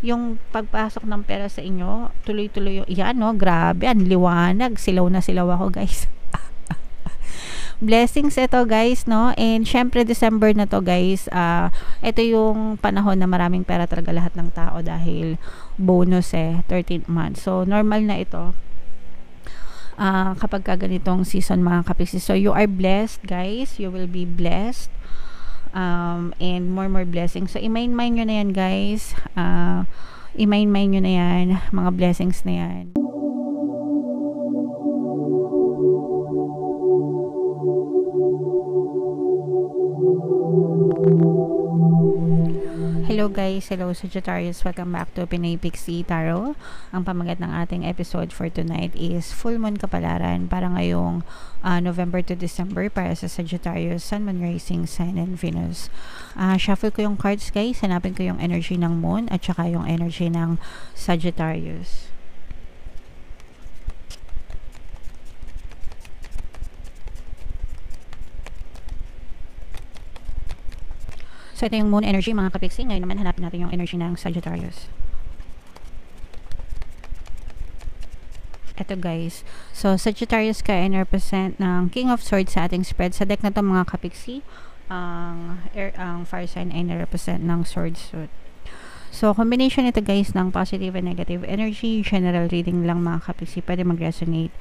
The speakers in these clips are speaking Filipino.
Yung pagpasok ng pera sa inyo, tuloy-tuloy yung, yan no, grabe, ang liwanag, silaw na silaw ako guys. Blessings ito guys, no? And syempre December na to guys, ito yung panahon na maraming pera talaga lahat ng tao dahil bonus 13th month. So normal na ito kapag ka ganitong season mga kapiksi. So you are blessed guys, you will be blessed, and more blessings. So i-mind nyo na yan guys, i-mind nyo na yan, mga blessings na yan. Hello guys, hello Sagittarius, welcome back to Pinay Pixie Tarot. Ang pamagat ng ating episode for tonight is Full Moon Kapalaran para ngayong November to December para sa Sagittarius, Sun, Moon, Rising, Sign, and Venus. Shuffle ko yung cards guys, hanapin ko yung energy ng Moon at saka yung energy ng Sagittarius. So, ito yung Moon energy mga kapiksi. Ngayon naman, hanapin natin yung energy ng Sagittarius. Ito guys. So, Sagittarius ka and represent ng King of Swords sa ating spread. Sa deck na to mga kapiksi, ang fire sign ay na-represent ng Swords suit. So, combination ito guys ng positive and negative energy. General reading lang mga kapiksi. Pwede mag-resonate,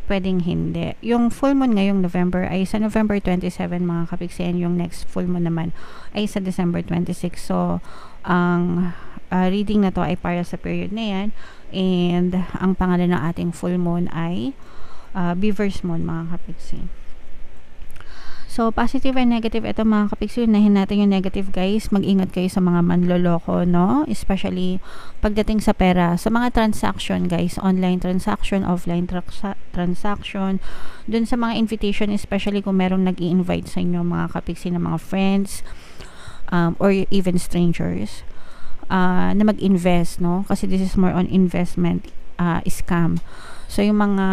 pwedeng hindi. Yung full moon ngayong November ay sa November 27 mga kapiksi, and yung next full moon naman ay sa December 26. So, ang reading na to ay para sa period na yan, and ang pangalan ng ating full moon ay Beaver's Moon mga kapiksi. So, positive and negative, ito mga kapiksi, unahin natin yung negative guys. Mag-ingat kayo sa mga manloloko, no? Especially pagdating sa pera. Sa mga transaction guys, online transaction, offline transaction, dun sa mga invitation, especially kung merong nag-i-invite sa inyo mga kapiksi na mga friends, or even strangers, na mag-invest, no? Kasi this is more on investment, scam. So, yung mga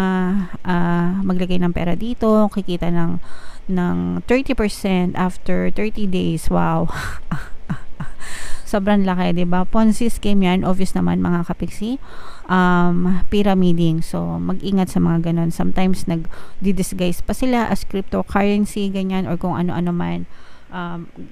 maglagay ng pera dito, kikita ng 30% after 30 days. Wow. Sobrang laki, 'di ba? Ponzi scheme 'yan, obvious naman mga kapiksi. Pyramiding. So, mag-ingat sa mga ganun. Sometimes nag-disguise pa sila as cryptocurrency, ganyan, or kung ano-ano man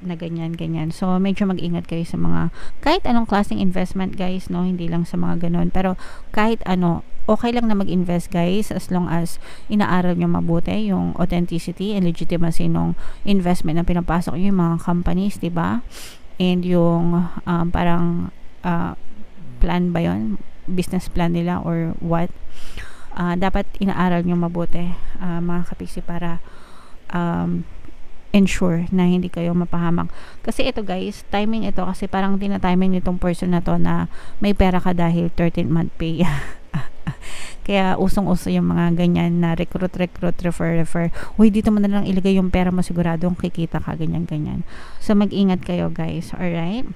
na ganyan. So, medyo mag-ingat kayo sa mga kahit anong klaseng investment guys, no? Hindi lang sa mga ganun. Pero kahit ano, okay lang na mag-invest guys as long as inaaral nyo mabuti yung authenticity and legitimacy ng investment na pinapasok nyo, yung mga companies, diba? And yung parang plan ba yun? Business plan nila or what? Dapat inaaral nyo mabuti mga kapiksi para ensure na hindi kayo mapahamak. Kasi ito guys, timing ito kasi parang tinatiming nitong person na to na may pera ka dahil 13th month pay. Kaya usong-uso yung mga ganyan na recruit, refer. Uy, dito mo na lang ilagay yung pera mo, siguradong kikita ka, ganyan. So, mag-ingat kayo guys, alright?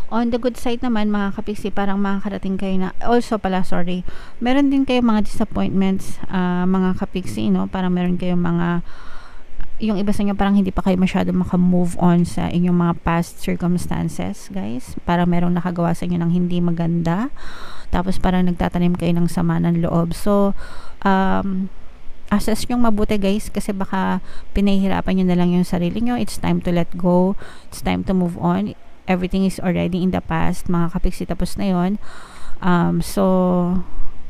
On the good side naman, mga kapiksi, parang makakarating kayo na, also pala, sorry, meron din kayo mga disappointments, mga kapiksi, no? Parang meron kayong mga, yung iba sa inyo parang hindi pa kayo masyado maka-move on sa inyong mga past circumstances, guys. Parang merong nakagawa sa inyo ng hindi maganda. Tapos parang nagtatanim kayo ng sama ng loob. So, assess nyong mabuti guys, kasi baka pinahihirapan nyo na lang yung sarili nyo. It's time to let go. It's time to move on. Everything is already in the past. Mga kapiksi, tapos na yun. So,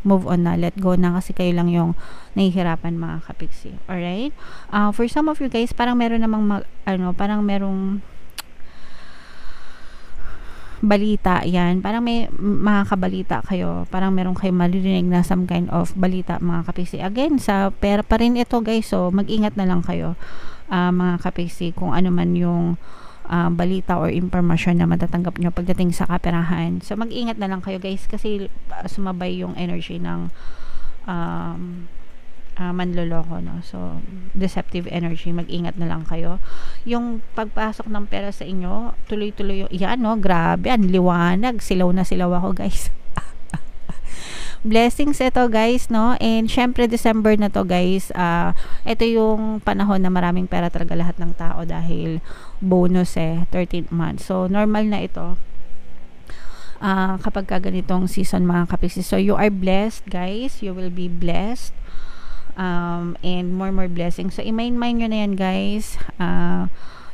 move on na, let go na, kasi kayo lang yung nahihirapan mga kapiksi. Alright? For some of you guys, parang meron namang parang merong balita yan. Parang may makakabalita kayo. Parang meron kayo maririnig na some kind of balita mga kapiksi. Again, sa pera pa rin ito guys. So, mag-ingat na lang kayo mga kapiksi kung ano man yung balita or impormasyon na matatanggap nyo pagdating sa kaperahan. So, mag-ingat na lang kayo guys kasi sumabay yung energy ng manloloko, no? So, deceptive energy. Mag-ingat na lang kayo. Yung pagpasok ng pera sa inyo, tuloy-tuloy yung, yan, no? Grabe, ang liwanag. Silaw na silaw ako guys. Blessings ito guys, no? And syempre December na to guys, ito yung panahon na maraming pera talaga lahat ng tao dahil bonus 13th month. So normal na ito kapag ka ganitong season mga kapiksi. So you are blessed guys, you will be blessed, and more blessings. So i-mind nyo na yan guys,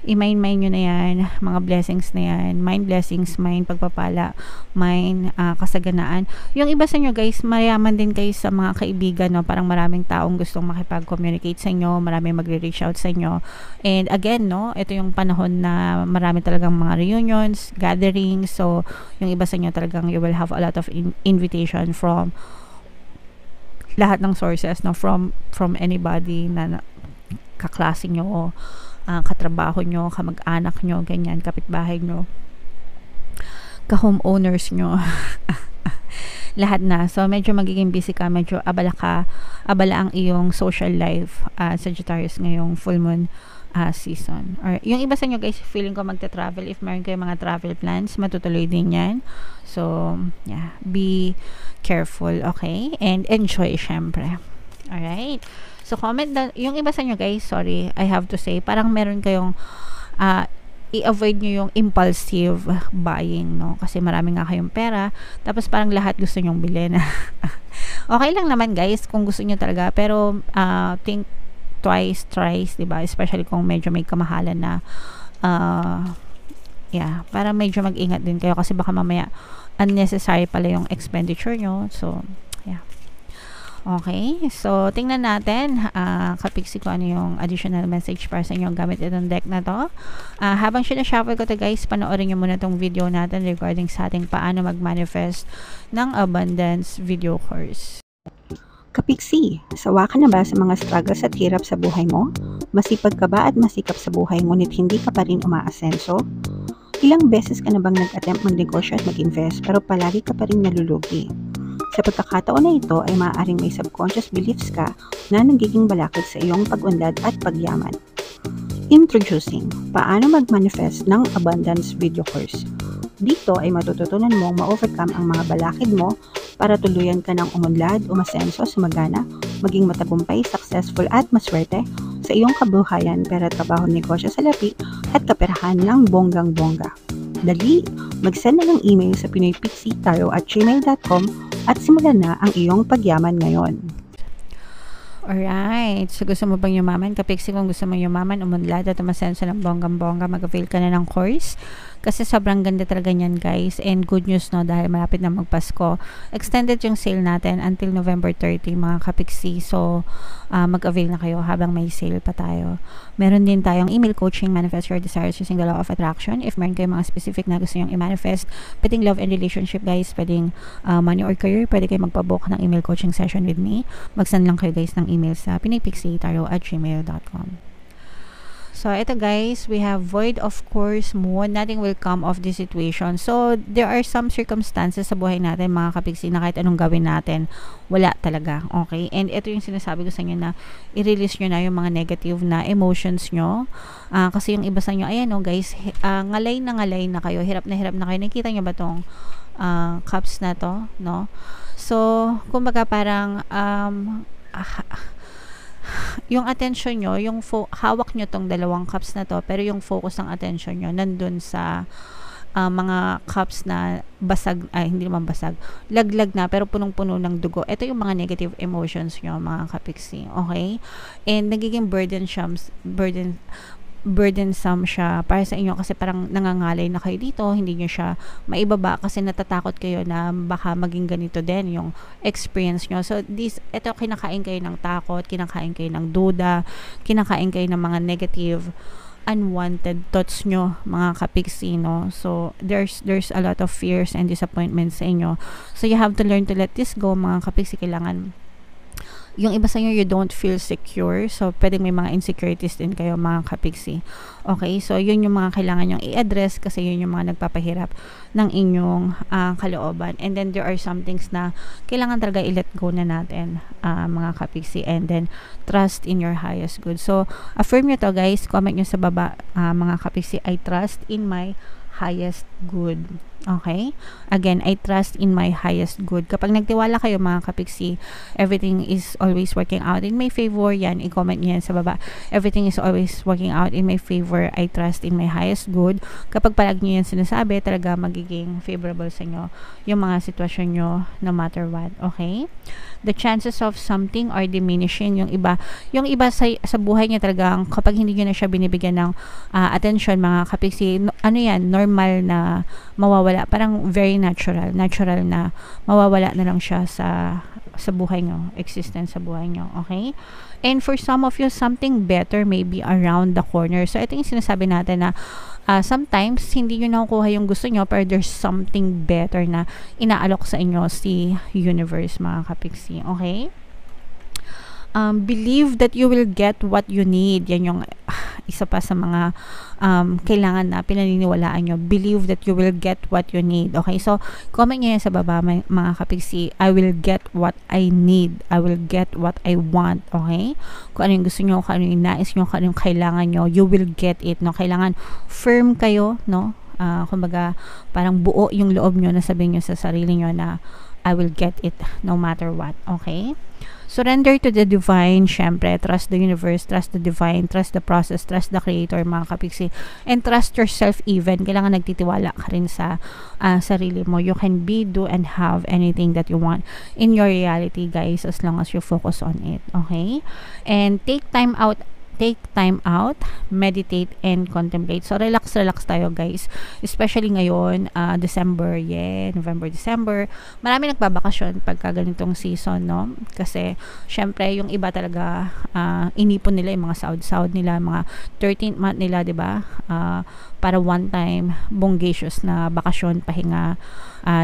i-mind nyo na yan, mga blessings na yan, mind blessings, mind pagpapala, mind kasaganaan. Yung iba sa inyo guys, mayaman din kayo sa mga kaibigan, no? Parang maraming taong gustong makipag-communicate sa inyo, maraming magre-reach out sa inyo. And again, no, ito yung panahon na marami talagang mga reunions, gatherings. So yung iba sa inyo talagang you will have a lot of invitation from lahat ng sources, no, from anybody na kaklase nyo, katrabaho nyo, kamag-anak nyo, ganyan, kapitbahay nyo, ka-homeowners nyo. Lahat na. So medyo magiging busy ka, medyo abala ang iyong social life, Sagittarius, ngayong full moon season. Or yung iba sa inyo guys, feeling ko magta-travel. If meron kayo mga travel plans, matutuloy din yan. So yeah, be careful, okay? And enjoy syempre. Alright? So comment yung iba sa inyo guys, sorry, I have to say, parang meron kayong i-avoid nyo yung impulsive buying, no? Kasi marami nga kayong pera, tapos parang lahat gusto nyong bilhin. Okay lang naman guys kung gusto nyo talaga, pero think twice, thrice, diba? Especially kung medyo may kamahalan na yeah, para medyo mag-ingat din kayo kasi baka mamaya unnecessary pala yung expenditure nyo. So yeah. Okay, so tingnan natin kapiksi ko ano yung additional message para sa inyo gamit itong deck na to. Habang sinashuffle ko to guys, panoorin nyo muna tong video natin regarding sa ating paano mag-manifest ng abundance video course. Kapiksi, sawa ka na ba sa mga struggles at hirap sa buhay mo? Masipag ka ba at masikap sa buhay ngunit hindi ka pa rin umaasenso? Ilang beses ka na bang nag-attempt magnegosyo at mag-invest pero palagi ka pa rin nalulugi? Sa pagkakataon na ito ay maaaring may subconscious beliefs ka na nagiging balakid sa iyong pag-unlad at pagyaman. Introducing, paano mag-manifest ng abundance video course. Dito ay matututunan mong ma-overcome ang mga balakid mo para tuluyan ka ng umunlad, umasenso, sumagana, maging matagumpay, successful at maswerte sa iyong kabuhayan, pera, trabaho, negosyo, salapi at kaperahan ng bonggang-bongga. Dali, mag-send na ng email sa pinoypixitaro@gmail.com at simulan na ang iyong pagyaman ngayon. Alright, so gusto mo bang yumaman? Kapiksi, kung gusto mo yumaman, umunlad at umasenso ng bonggang-bongga, mag-avail ka na ng course. Kasi sobrang ganda talaga niyan guys. And good news, no, dahil malapit na magpasko. Extended yung sale natin until November 30 mga kapiksi. So mag-avail na kayo habang may sale pa tayo. Meron din tayong email coaching, manifest your desires using the law of attraction. If meron kayo mga specific na gusto nyong i-manifest, pwedeng love and relationship guys, pwedeng money or career, pwede kayo magpabook ng email coaching session with me. Mag-send lang kayo guys ng email sa pinoypixitaro@gmail.com. So, ito guys, we have void, of course, moon. Nothing will come of this situation. So, there are some circumstances sa buhay natin, mga kapiksi, na kahit anong gawin natin, wala talaga. Okay? And ito yung sinasabi ko sa inyo na i-release nyo na yung mga negative na emotions nyo. Kasi yung iba sa inyo, ayan o guys, ngalay na kayo, hirap na kayo. Nakita nyo ba tong cups na to? No? So, kumbaga parang, yung attention nyo, yung hawak nyo tong dalawang cups na to, pero yung focus ng attention nyo nandun sa mga cups na basag, hindi naman basag, laglag na pero punong-puno ng dugo. Ito yung mga negative emotions nyo, mga kapiksi, okay? And nagiging burdensome siya para sa inyo kasi parang nangangalay na kayo dito, hindi nyo siya maibaba kasi natatakot kayo na baka maging ganito din yung experience nyo. So ito, kinakain kayo ng takot, kinakain kayo ng duda, kinakain kayo ng mga negative unwanted thoughts nyo, mga kapiksi, no? So there's a lot of fears and disappointments sa inyo. So you have to learn to let this go, mga kapiksi. Kailangan yung iba sa inyo, you don't feel secure. So, pwedeng may mga insecurities din kayo, mga kapiksi. Okay? So, yun yung mga kailangan nyong i-address kasi yun yung mga nagpapahirap ng inyong kalooban. And then, there are some things na kailangan talaga i-let go na natin, mga kapiksi. And then, trust in your highest good. So, affirm nyo to, guys. Comment nyo sa baba, mga kapiksi, I trust in my highest good. Okay? Again, I trust in my highest good. Kapag nagtiwala kayo mga kapiksi, everything is always working out in my favor. Yan, i-comment nyo yan sa baba. Everything is always working out in my favor. I trust in my highest good. Kapag palag nyo yan sinasabi, talaga magiging favorable sa inyo yung mga sitwasyon nyo no matter what. Okay? The chances of something are diminishing. Yung iba sa buhay niya talagang kapag hindi nyo na siya binibigyan ng attention mga kapiksi, ano yan, normal na mawawala, parang very natural na mawawala na lang siya sa buhay nyo, existence sa buhay nyo, okay? And for some of you, something better may be around the corner. So ito yung sinasabi natin na sometimes hindi nyo nakukuha yung gusto nyo, pero there's something better na inaalok sa inyo si universe mga kapiksi, okay? Believe that you will get what you need. Yan yung isa pa sa mga kailangan na pinaniniwalaan nyo. Believe that you will get what you need. Okay? So, comment nyo yan sa baba mga kapiksi. I will get what I need. I will get what I want. Okay? Kung ano yung gusto nyo, kung ano yung nais nyo, kung ano yung kailangan nyo, you will get it. No? Kailangan firm kayo, no? Kumbaga, parang buo yung loob nyo na sabihin nyo sa sarili nyo na I will get it no matter what. Okay? Surrender to the divine, syempre. Trust the universe, trust the divine, trust the process, trust the creator, mga kapiksi. And trust yourself even. Kailangan nagtitiwala ka rin sa sarili mo. You can be, do, and have anything that you want in your reality, guys, as long as you focus on it. Okay? And take time out, meditate, and contemplate. So, relax tayo, guys. Especially ngayon, December, November, December. Marami nagbabakasyon pagka ganitong season, no? Kasi, syempre, yung iba talaga, inipon nila yung mga sahod nila, mga 13th month nila, diba? Para one time, bongacious na bakasyon, pahinga.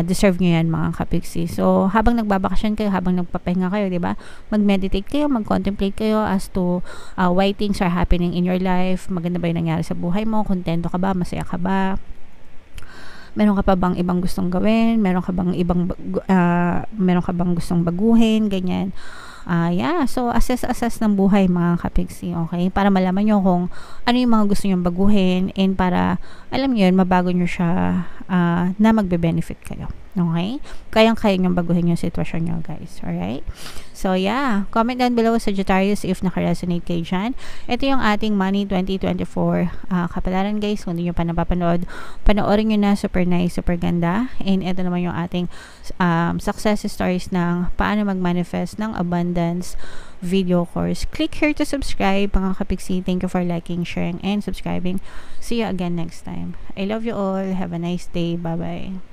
Deserve nyo yan, mga kapiksi. So, habang nagbabakasyon kayo, habang nagpapahinga kayo, diba? Mag-meditate kayo, mag-contemplate kayo as to why things are happening in your life. Maganda ba yung nangyari sa buhay mo? Kontento ka ba? Masaya ka ba? Meron ka pa bang ibang gustong gawin? Meron ka bang gustong baguhin? Ganyan. So assess ng buhay, mga kapiksi, okay? Para malaman nyo kung ano yung mga gusto nyo baguhin, and para, alam nyo yun, mabago nyo siya na magbe-benefit kayo. Okay? Kayang-kaya nyo baguhin yung sitwasyon nyo, guys. Alright? So, comment down below, Sagittarius, if naka-resonate kayo dyan. Ito yung ating Money 2024 kapalaran, guys. Kung hindi nyo pa napapanood, panoorin nyo na. Super nice, super ganda. And ito naman yung ating success stories ng paano mag-manifest ng abundance video course. Click here to subscribe, mga kapiksi. Thank you for liking, sharing, and subscribing. See you again next time. I love you all. Have a nice day. Bye-bye.